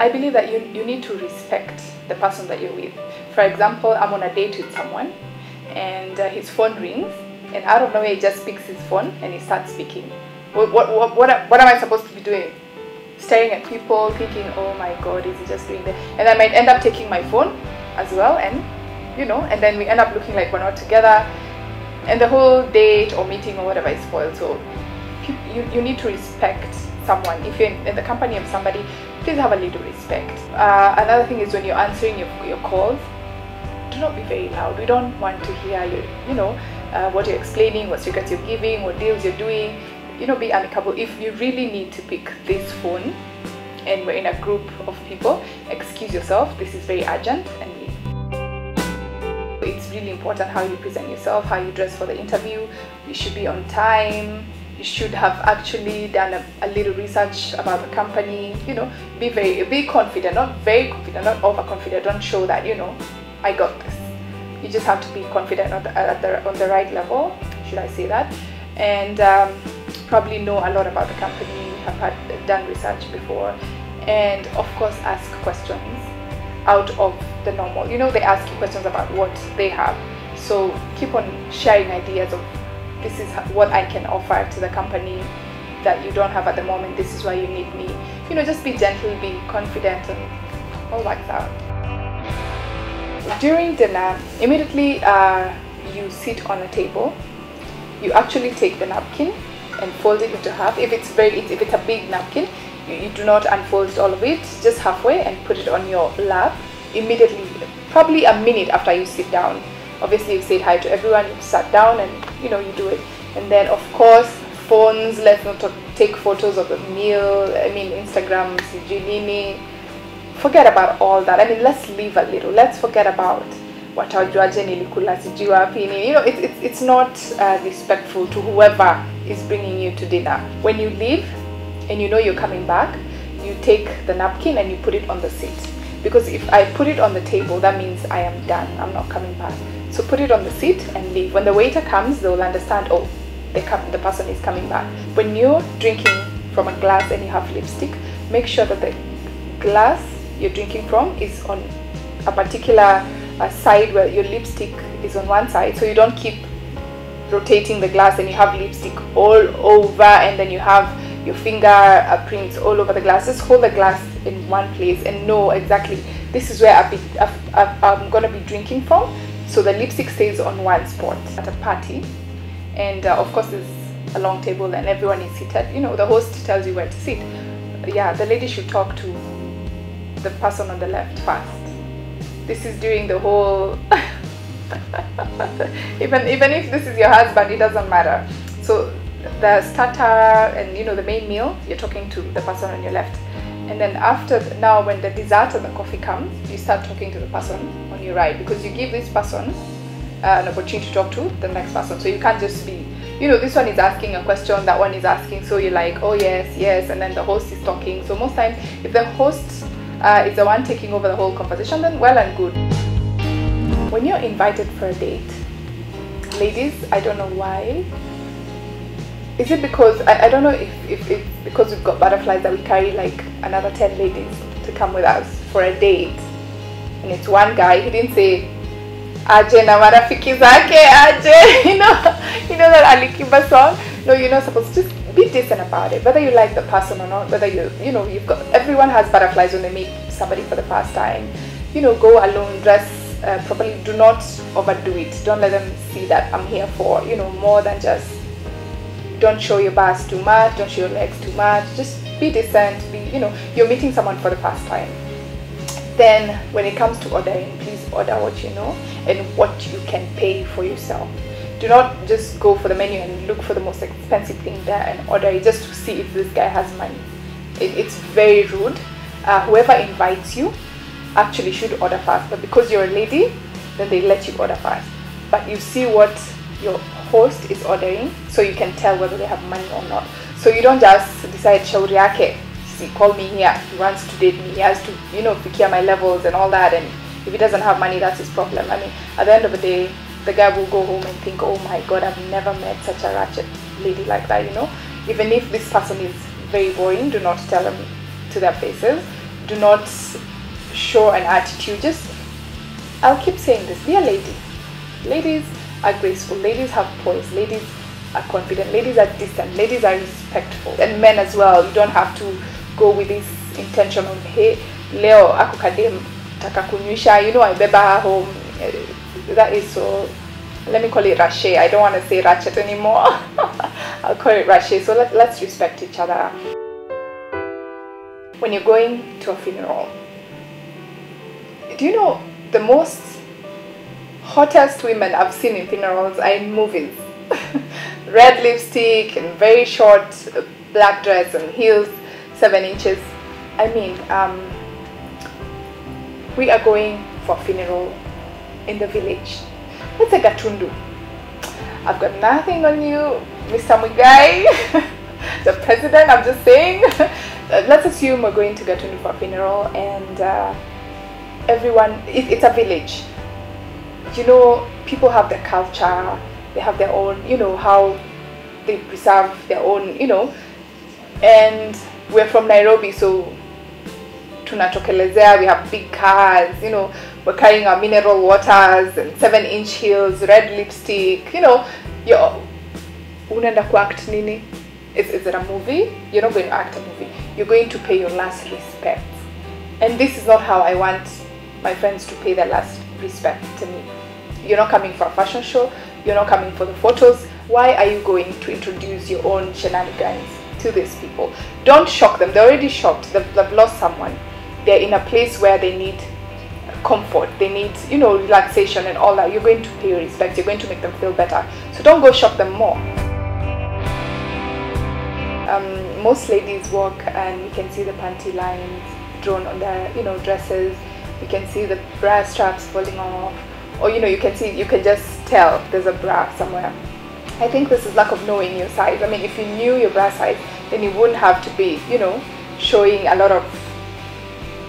I believe that you need to respect the person that you're with. For example, I'm on a date with someone and his phone rings, and out of nowhere he just picks his phone and he starts speaking. What am I supposed to be doing? Staring at people, thinking, oh my god, is he just doing that? And I might end up taking my phone as well, and and then we end up looking like we're not together, and the whole date or meeting or whatever is spoiled. So you need to respect someone. If you're in the company of somebody, please have a little respect. Another thing is, when you're answering your calls, do not be very loud. We don't want to hear what you're explaining, what secrets you're giving, what deals you're doing. Be amicable. If you really need to pick this phone and we're in a group of people, excuse yourself, this is very urgent, and leave. It's really important how you present yourself, how you dress for the interview. You should be on time. You should have actually done a little research about the company. Be confident, not very confident, not overconfident. Don't show that I got this. You just have to be confident on the right level, should I say that, and probably know a lot about the company, have done research before, and of course ask questions out of the normal. They ask you questions about what they have, so keep on sharing ideas of, this is what I can offer to the company that you don't have at the moment, this is why you need me. Just be gentle, be confident, and all like that. During dinner, immediately you sit on a table. You actually take the napkin and fold it into half. If it's a big napkin, you do not unfold all of it, just halfway, and put it on your lap immediately, probably a minute after you sit down. Obviously you've said hi to everyone, you've sat down, and you do it. And then of course, phones, let's not take photos of the meal, Instagram, Sijinini. Forget about all that. Let's leave a little. Let's forget about what it's not respectful to whoever is bringing you to dinner. When you leave and you're coming back, you take the napkin and you put it on the seat. Because if I put it on the table, that means I am done, I'm not coming back. So put it on the seat and leave. When the waiter comes, they'll understand, oh, the person is coming back. When you're drinking from a glass and you have lipstick, make sure that the glass you're drinking from is on a particular side where your lipstick is on one side, so you don't keep rotating the glass and you have lipstick all over, and then you have your finger prints all over the glass. Just hold the glass in one place and know exactly, this is where I'm going to be drinking from, so the lipstick stays on one spot. At a party, and of course there's a long table and everyone is seated, the host tells you where to sit. Yeah, the lady should talk to the person on the left first. This is during the whole even if this is your husband, it doesn't matter. So the starter and the main meal, you're talking to the person on your left, and then now when the dessert and the coffee comes, you start talking to the person on your right, because you give this person an opportunity to talk to the next person. So you can't just be, this one is asking a question, that one is asking, so you're like, oh yes, and then the host is talking. So most times, if the host is the one taking over the whole conversation, then well and good. When you're invited for a date, ladies, I don't know why. Is it because, I don't know if it's because we've got butterflies that we carry like another 10 ladies to come with us for a date, and it's one guy. He didn't say aje na marafiki zake aje, you know that Alikiba song. No, you're not supposed to. Just be decent about it, whether you like the person or not, whether you've got, everyone has butterflies when they meet somebody for the first time. Go alone, dress properly, do not overdo it. Don't let them see that I'm here for more than just, don't show your bust too much, don't show your legs too much, just be decent. You're meeting someone for the first time. Then when it comes to ordering, please order what you know and what you can pay for yourself. Do not just go for the menu and look for the most expensive thing there and order it just to see if this guy has money. It's very rude. Whoever invites you actually should order first, but because you're a lady, then they let you order first. But you see what your host is ordering, so you can tell whether they have money or not. So you don't just decide, shauri yake, see, call me here, he wants to date me, he has to, fikia my levels and all that, and if he doesn't have money, that's his problem. At the end of the day, the guy will go home and think, oh my god, I've never met such a ratchet lady like that. Even if this person is very boring, do not tell them to their faces. Do not show an attitude. Just, I'll keep saying this, be a lady. Ladies are graceful, ladies have poise, ladies are confident, ladies are decent, ladies are respectful. And men as well, you don't have to go with this intention of, hey, leo ako kadem taka kunywisha, you know, I beba her home. That is so, let me call it rache. I don't want to say ratchet anymore. I'll call it rache. So let's respect each other. When you're going to a funeral, do you know the most hottest women I've seen in funerals are in movies? Red lipstick and very short black dress and heels 7 inches. I mean, we are going for a funeral in the village. Let's say Gatundu. I've got nothing on you, Mr. Mugai, the president, I'm just saying. Let's assume we're going to Gatundu for a funeral, and everyone, it's a village. You know, people have their culture, they have their own, you know, how they preserve their own, you know, and we're from Nairobi, so tunatokelezea, we have big cars, you know, we're carrying our mineral waters and 7-inch heels, red lipstick, you know, you're unaenda kuact nini? Is it a movie? You're not going to act a movie. You're going to pay your last respect. And this is not how I want my friends to pay their last respect to me. You're not coming for a fashion show. You're not coming for the photos. Why are you going to introduce your own shenanigans to these people? Don't shock them. They're already shocked. They've lost someone. They're in a place where they need comfort. They need, you know, relaxation and all that. You're going to pay your respect. You're going to make them feel better. So don't go shock them more. Most ladies walk and you can see the panty lines drawn on their, you know, dresses. You can see the bra straps falling off, or you know, you can just tell there's a bra somewhere. I think this is lack of knowing your size. I mean, if you knew your bra size, then you wouldn't have to be, you know, showing a lot of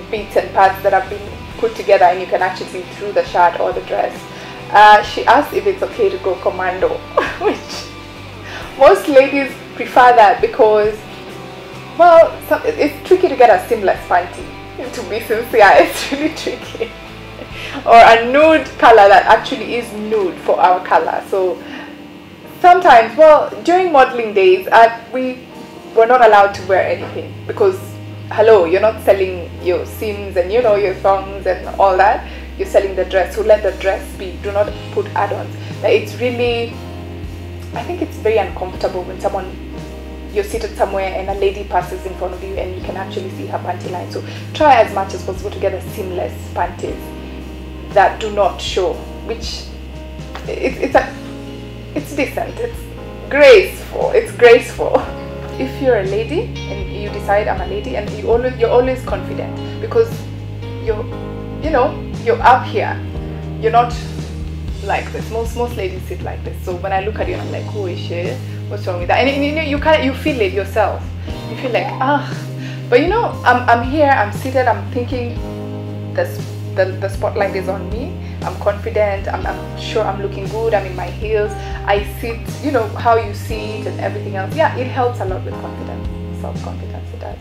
bits and parts that have been put together, and you can actually see through the shirt or the dress. She asked if it's okay to go commando, which most ladies prefer that because, well, it's tricky to get a seamless panty. To be sincere, it's really tricky. Or a nude color that actually is nude for our color. So sometimes, well, during modeling days, we were not allowed to wear anything because, hello, you're not selling your seams and, you know, your thongs and all that. You're selling the dress, so let the dress be. Do not put add-ons. It's really, I think it's very uncomfortable when you're seated somewhere and a lady passes in front of you and you can actually see her panty line. So try as much as possible to get a seamless panties that do not show, which it's decent, it's graceful, If you're a lady and you decide I'm a lady, and you're always confident because you're up here. You're not like this. Most ladies sit like this. So when I look at you, I'm like, who is she? What's wrong with that? And you feel it yourself. You feel like, but you know, I'm here, I'm seated, I'm thinking the spotlight is on me. I'm confident, I'm sure I'm looking good, I'm in my heels, I sit, you know, how you see it and everything else. Yeah, it helps a lot with confidence, self-confidence, it does.